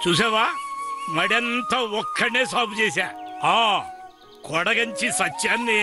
చూసావా మడంతా ఒక్కడే సాపు చేశా కొడగంచి సత్యాన్ని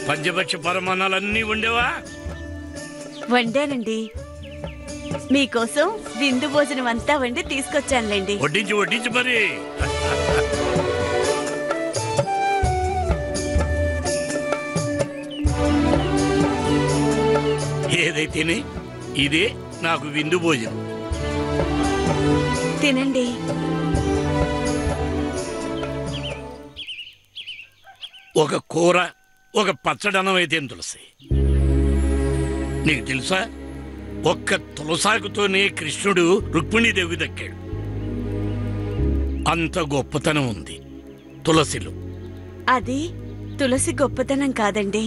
పంచపక్ష పరమాణాలన్నీ వండేవా? వండానండి. మీకోసం విందు భోజనం అంతా వండి తీసుకొచ్చానులేండి. వడ్డించి వడ్డించి మరి. ఏదైతేనే ఇదే నాకు విందు భోజనం. తినండి. ఒక కూర, ఒక పచ్చడనం అయితే తులసి. నీకు తెలుసా, ఒక్క తులసాకుతోనే కృష్ణుడు రుక్మిణీదేవి దక్కాడు. అంత గొప్పతనం ఉంది తులసిలో. అది తులసి గొప్పతనం కాదండి,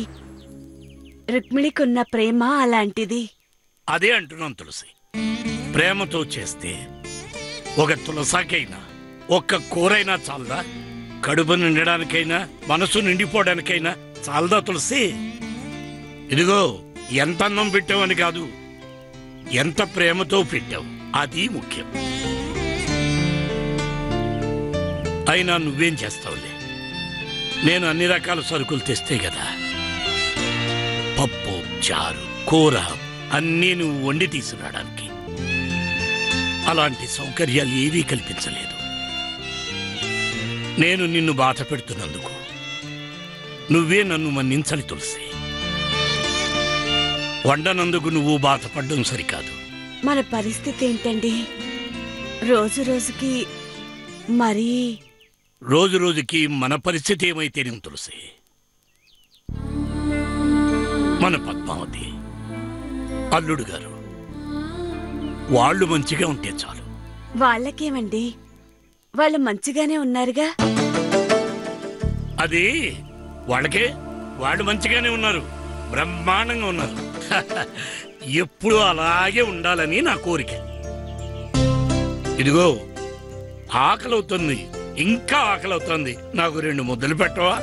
రుక్మిణికున్న ప్రేమ అలాంటిది. అదే అంటున్నాను తులసి. ప్రేమతో చేస్తే ఒక తులసాకైనా ఒక్క కూరైనా చాలదా? కడుపు నిండడానికైనా మనసు నిండిపోవడానికైనా చాలదా తులసి? ఇదిగో, ఎంత అన్నం పెట్టావని కాదు, ఎంత ప్రేమతో పెట్టావు అది ముఖ్యం. అయినా నువ్వేం చేస్తావులే, నేను అన్ని రకాల సరుకులు తెస్తే కదా. పప్పు, చారు, కూర అన్నీ నువ్వు వండి తీసుకురావడానికి. అలాంటి సౌకర్యాలు ఏవీ కల్పించలేదు. నేను నిన్ను బాధ పెడుతున్నందుకు నువ్వే నన్ను మన్నించాలి తులసి. వండనందుకు నువ్వు బాధపడడం సరికాదు. మన పరిస్థితి ఏంటండి? రోజు రోజుకి మరీ రోజు రోజుకి మన పరిస్థితి ఏమైతేనే తులసి. మన పద్మావతి, అల్లుడు గారు వాళ్ళు మంచిగా ఉంటే చాలు. వాళ్ళకేమండి, వాళ్ళు మంచిగానే ఉన్నారుగా. అది వాళ్ళకే, వాళ్ళు మంచిగానే ఉన్నారు, బ్రహ్మాండంగా ఉన్నారు. ఎప్పుడు అలాగే ఉండాలని నా కోరిక. ఇదిగో, ఆకలవుతుంది, ఇంకా ఆకలవుతుంది. నాకు 2 ముద్దలు పెట్టవా?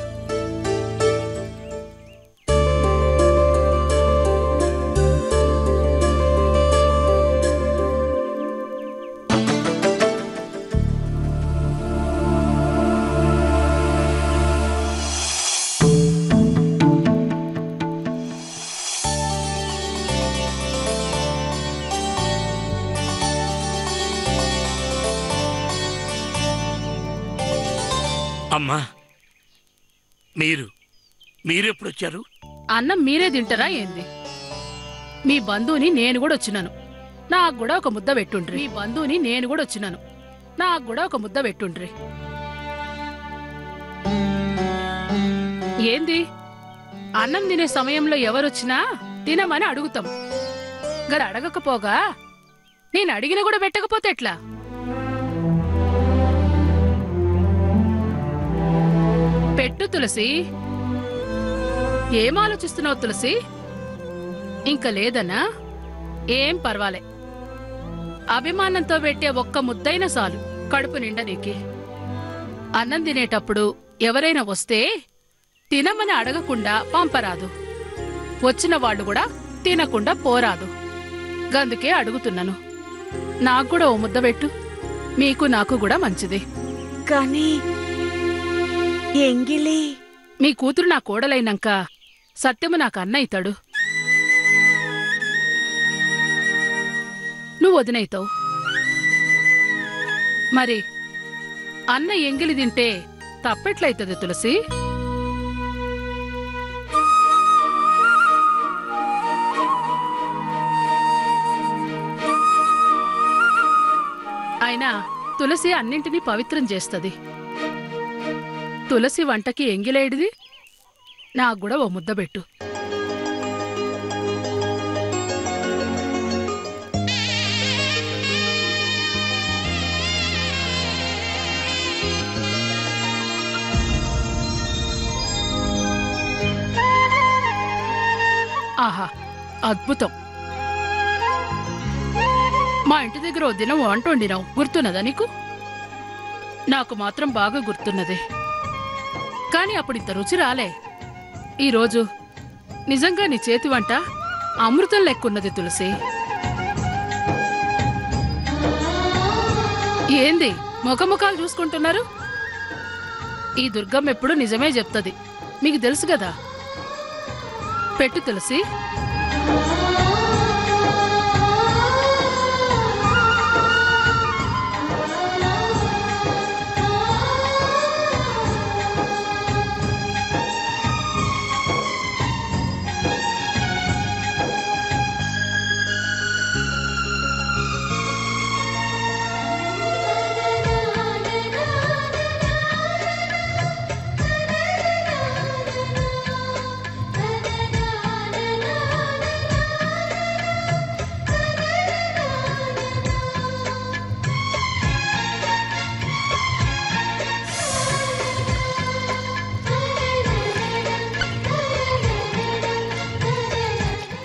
అమ్మా, మీరెప్పుడొచ్చారు? అన్నం మీరే తింటారా ఏంది? మీ బంధువుని నేను కూడా వచ్చినాను, నాకు కూడా ఒక ముద్ద పెట్టుండ్రి. మీ బంధువుని నేను కూడా వచ్చినాను, నాకు కూడా ఒక ముద్ద పెట్టుండ్రి. ఏంది, అన్నం తినే సమయంలో ఎవరొచ్చినా తినమని అడుగుతాం. గది అడగకపోగా నేను అడిగిన కూడా పెట్టకపోతే ఎట్లా? పెట్టు తులసి. ఏం ఆలోచిస్తున్నావు తులసి? ఇంక లేదనా? ఏం పర్వాలే, అభిమానంతో పెట్టే ఒక్క ముద్దైనా చాలు కడుపు నిండా నీకి. అన్నం తినేటప్పుడు ఎవరైనా వస్తే తినమని అడగకుండా పంపరాదు, వచ్చిన వాళ్ళు కూడా తినకుండా పోరాదు. గందుకే అడుగుతున్నాను, నాకు కూడా ఓ ముద్ద పెట్టు, మీకు నాకు కూడా మంచిది. కానీ ఎంగిలి మీ కూతురు నా కోడలైనాక సత్యము నాకు అన్న అవుతాడు, నువ్వు వదినైతావు. మరి అన్న ఎంగిలి తింటే తప్పెట్లయితది తులసి? అయినా తులసి అన్నింటినీ పవిత్రం చేస్తది. తులసి వంటకి ఎంగిలేడిది, నాకు కూడా ఓ ముద్ద పెట్టు. ఆహా, అద్భుతం. మా ఇంటి దగ్గర ఓ దినం వంట వండినావు, గుర్తున్నదా నీకు? నాకు మాత్రం బాగా గుర్తున్నది, కాని అప్పుడు ఇంత రుచి రాలే. ఈరోజు నిజంగా నీ చేతి వంట అమృతం లెక్కున్నది తులసి. ఏంది ముఖముఖాలు చూసుకుంటున్నారు? ఈ దుర్గమ్మ ఎప్పుడు నిజమే చెప్తది, మీకు తెలుసు కదా. పెట్టు తులసి.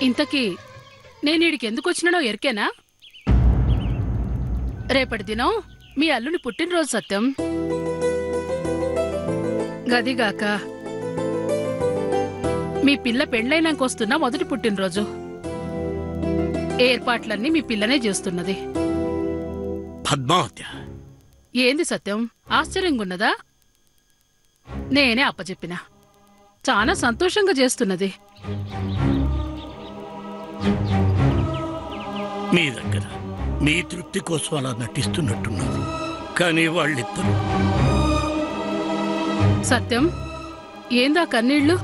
ఇంతకీ నేనీడికి ఎందుకు వచ్చినానో ఎరికేనా? రేపటి దినం మీ అల్లుని పుట్టినరోజు సత్యం. గదిగాక మీ పిల్ల పెండ్లైనాక వస్తున్న మొదటి పుట్టినరోజు. ఏర్పాట్లన్నీ మీ పిల్లనే చేస్తున్నది. పద్మావతి, ఏంది సత్యం ఆశ్చర్యంగా ఉన్నదా? నేనే అప్పచెప్పిన, చాలా సంతోషంగా చేస్తున్నది. మీ దగ్గర మీ తృప్తి కోసం అలా నటిస్తున్నట్టున్నారు, కానీ వాళ్ళిద్దరు. సత్యం, ఏందా కన్నీళ్లు?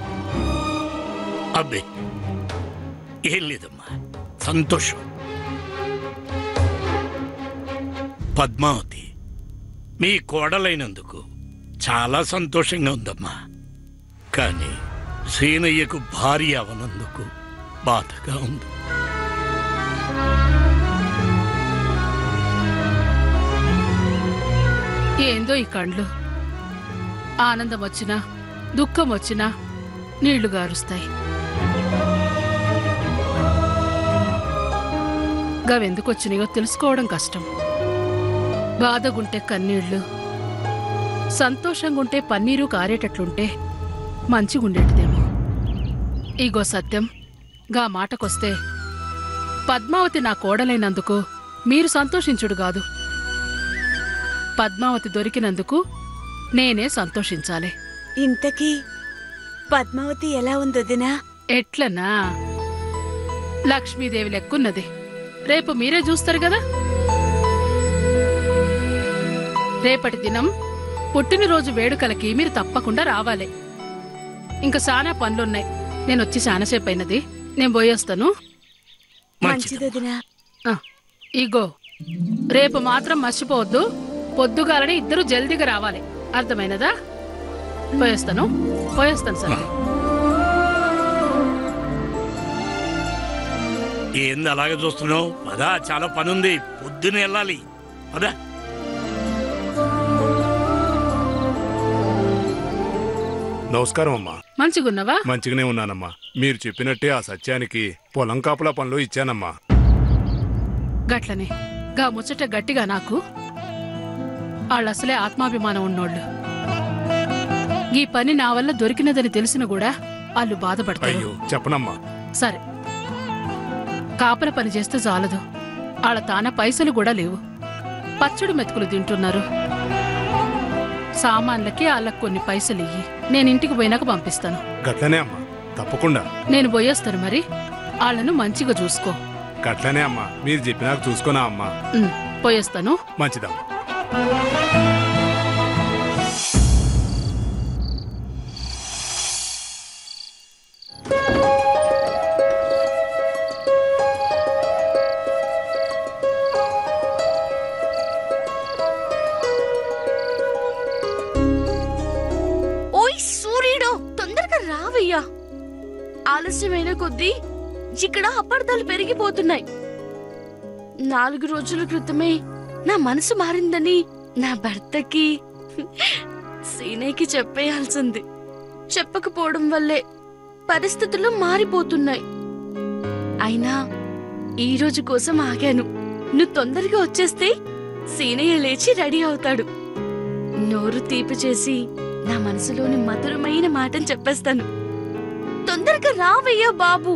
అబ్బే ఏం లేదమ్మా, సంతోషం. పద్మావతి, మీ కోడలైనందుకు చాలా సంతోషంగా ఉందమ్మా, కానీ సీనయ్యకు భార్య అవనందుకు బాధగా ఉంది. ఏందో ఈ కండ్లు, ఆనందం వచ్చినా దుఃఖం వచ్చినా నీళ్లు గారుస్తాయి. గవెందుకొచ్చినాయో తెలుసుకోవడం కష్టం. బాధగుంటే కన్నీళ్లు, సంతోషంగుంటే పన్నీరు కారేటట్లుంటే మంచిగుండేటిదేమో. ఇగో సత్యం, గా మాటకొస్తే పద్మావతి నా కోడలైనందుకు మీరు సంతోషించుడు కాదు, పద్మావతి దొరికినందుకు నేనే సంతోషించాలి. ఇంతకీ పద్మావతి ఎలా ఉందొదినా? ఎట్లనా, లక్ష్మీదేవి లెక్కున్నది. రేపు మీరే చూస్తారు కదా. రేపటి దినం పుట్టినరోజు వేడుకలకి మీరు తప్పకుండా రావాలి. ఇంకా చాలా పనులున్నాయి, నేనొచ్చి చాలాసేపు అయినది, నేను పోయేస్తాను. మంచిదొదినా. ఇగో రేపు మాత్రం మర్చిపోవద్దు, పొద్దుగాలని ఇద్దరు జల్దీగా రావాలి, అర్థమైనదా? పోయేస్తాను సార్. ఏంది అలాగే చూస్తున్నావు? పదా, చాలా పనుంది, పొద్దున వెళ్ళాలి. పదా. నమస్కారం అమ్మా. మంచిగున్నావా? మంచిగానే ఉన్నానమ్మా. మీరు చెప్పినట్టే ఆ సత్యానికి పొలం కాపులా పనులు ఇచ్చానమ్మా. గట్లనే గా ముచ్చట గట్టిగా నాకు. వాళ్ళసలే ఆత్మాభిమానం ఉన్నోళ్ళు. ఈ పని నా వల్ల దొరికినదని తెలిసిన కూడా వాళ్ళు బాధపడతారు. అయ్యో చెప్పనమ్మా. సరే, కాపల పని చేస్తే చాలదు. వాళ్ళ తాన పైసలు కూడా లేవు. పచ్చడి మెతుకులు తింటున్నారు. సామాన్లకి వాళ్ళకి కొన్ని పైసలు ఇయ్యి, నేను ఇంటికి పోయినాక పంపిస్తాను. గట్లనే అమ్మా, తప్పకుండా. నేను పోయేస్తాను, మరి వాళ్ళను మంచిగా చూసుకో. గట్లనే అమ్మా, మీరు చెప్పినాక చూసుకోనా అమ్మా. పోయేస్తాను. మంచిదమ్మా. ఆలస్యమైన కొద్దీ ఇక్కడ అపార్థాలు పెరిగిపోతున్నాయి. 4 రోజుల క్రితమే నా మనసు మారిందని నా భర్తకి సీనయ్యకి చెప్పేయాల్సింది. చెప్పకపోవడం వల్లే పరిస్థితులు మారిపోతున్నాయి. అయినా ఈ రోజు కోసం ఆగాను. నువ్వు తొందరగా వచ్చేస్తే సీనయ్య లేచి రెడీ అవుతాడు. నోరు తీపి చేసి నా మనసులోని మధురమైన మాటను చెప్పేస్తాను. తొందరగా రావయ్యా బాబు.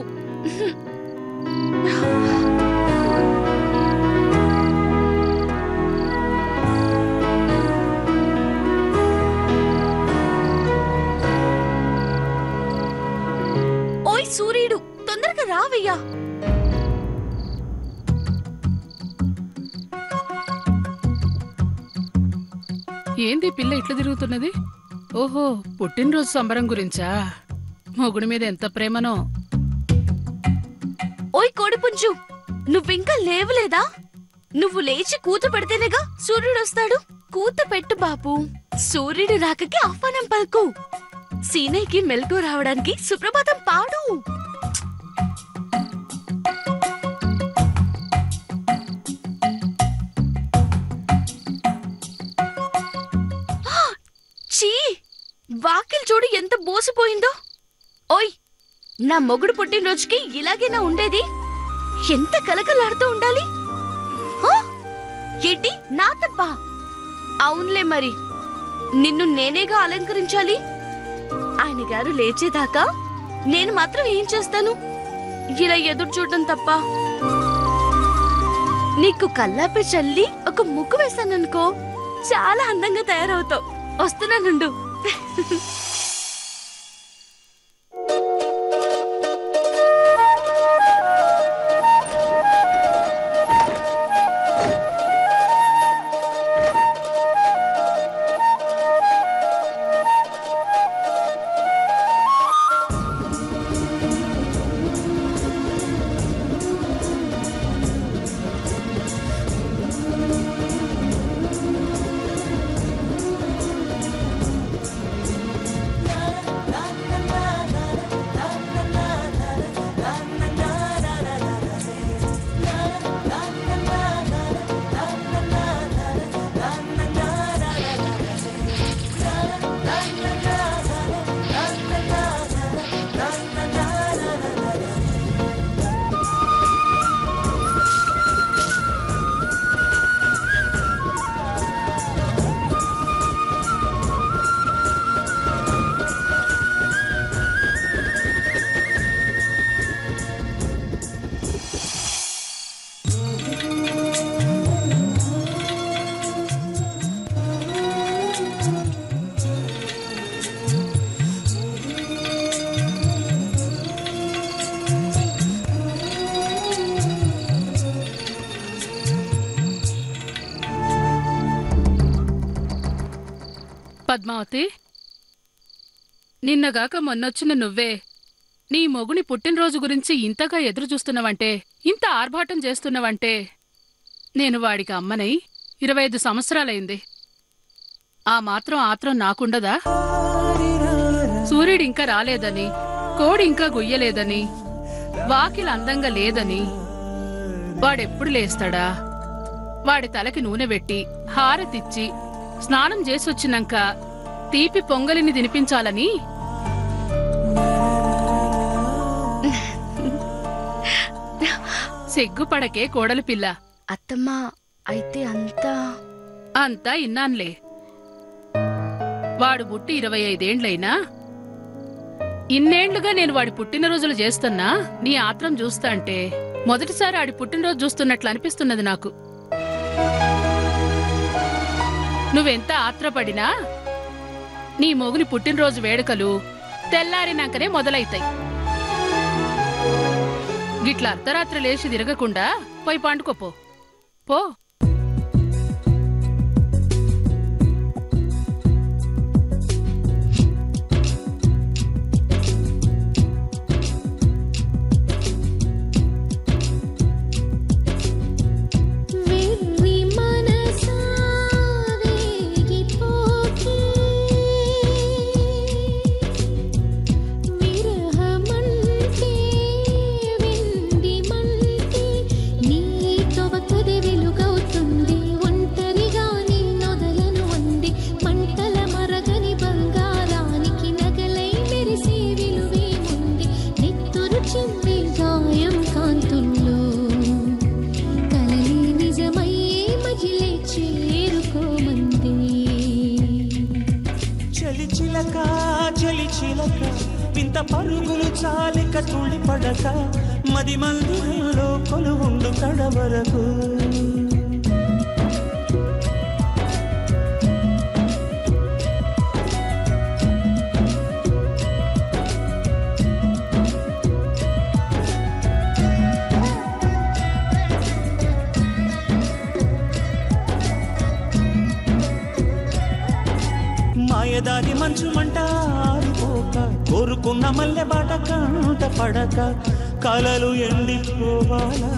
ఓయ్ సూర్యుడు, తొందరగా రావయ్యా. ఏంది పిల్ల ఇట్లా తిరుగుతున్నది? ఓహో, పుట్టినరోజు సంబరం గురించా? మొగుడి మీద ఎంత ప్రేమనో. ఓయ్ కోడిపుంజు, నువ్వింకా లేవలేదా? నువ్వు లేచి కూత పెడితేనేగా సూర్యుడు వస్తాడు. కూత పెట్టు బాబు. సూర్యుడు రాకకి ఆహ్వానం పలుకు. సీనయ్యకి మెలకు రావడానికి సుప్రభాతం పాడు. చీ, వాకిల్ చూడు ఎంత బోసిపోయిందో. ఓయ్, నా మొగుడు పుట్టినరోజుకి ఇలాగేనా ఉండేది? ఎంత కలకలాడుతూ ఉండాలి. ఏంటి నా తప్ప? అవునులే, మరి నిన్ను నేనేగా అలంకరించాలి. ఆయన గారు లేచేదాకా నేను మాత్రం ఏం చేస్తాను? ఇలా ఎదురు చూడటం తప్ప. నీకు కల్లాపి చల్లి ఒక ముగ్గు వేశాననుకో, చాలా అందంగా తయారవుతావు. వస్తున్నానుండు. పద్మావతి, నిన్నగాక మొన్నొచ్చిన నువ్వే నీ మొగుని పుట్టినరోజు గురించి ఇంతగా ఎదురు చూస్తున్నావంటే, ఇంత ఆర్భాటం చేస్తున్నావంటే, నేను వాడికి అమ్మనై 25 సంవత్సరాలైంది. ఆ మాత్రం ఆత్రం నాకుండదా? సూర్యుడింకా రాలేదని, కోడింకా గుయ్యలేదని, వాకిల అందంగా లేదని వాడెప్పుడు లేస్తాడా? వాడి తలకి నూనె పెట్టి హారతిచ్చి స్నానం చేసొచ్చినాక తీపి పొంగలిని తినిపించాలని. సిగ్గుపడకే కోడలు పిల్ల. అత్తమ్మా, అయితే అంతా ఇన్నాన్లే. వాడు పుట్టి 25 ఏండ్లైనా ఇన్నేండ్లుగా నేను వాడి పుట్టినరోజులు చేస్తున్నా నీ ఆత్రం చూస్తా అంటే మొదటిసారి ఆడి పుట్టినరోజు చూస్తున్నట్లు అనిపిస్తున్నది నాకు. నువ్వెంత ఆత్రపడినా నీ మొగుని పుట్టినరోజు వేడుకలు తెల్లారినాకనే మొదలైతాయి. గిట్ల అర్ధరాత్రి లేచి తిరగకుండా పోయి పండుకోపో పో. వింత పరుగులు చాలిక తుళ్ళి పడక మది మందిరంలో కొలువుండు కడవరకు మాయదారి మంచు మంట ఆరిపోక కోరుకున్న మల్లె బాట కంట పడక కలలు ఎండిపోవాలా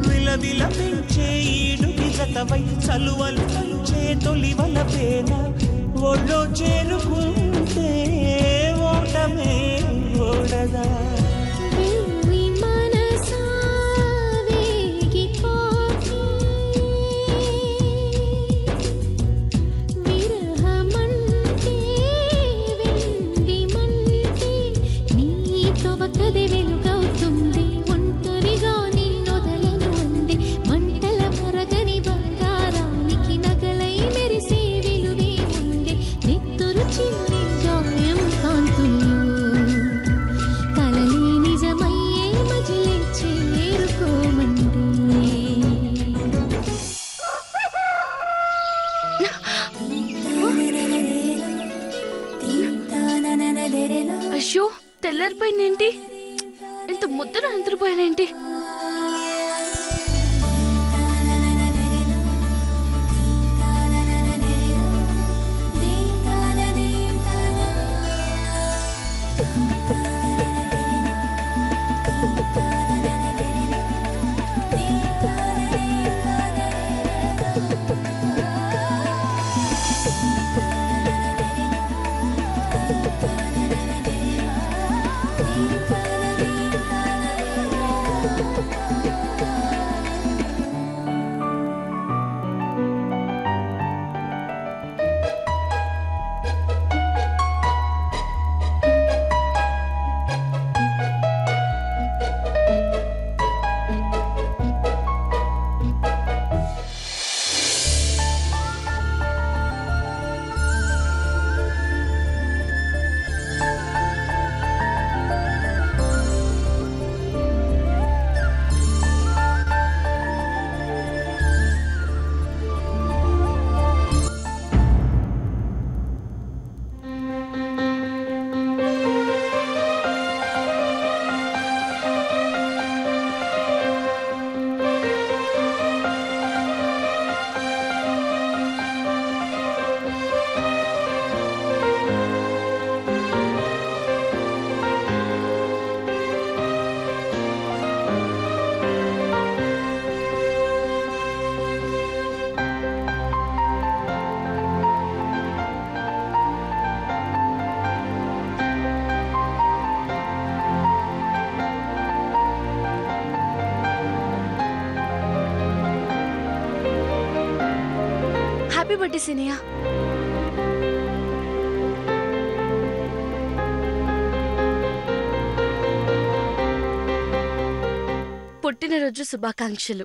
విలవిల పెంచే ఈడుకి జతవై చలువలు చలుచే తొలి వల పేన ఒళ్ళో చేరుకుంటే ఓటమే ఓడదా అయ్యో తెల్లారిపోయిందేంటి? ఇంత ముద్దన నిద్రపోయానేంటి? Happy birthday సినియా. పుట్టినరోజు శుభాకాంక్షలు.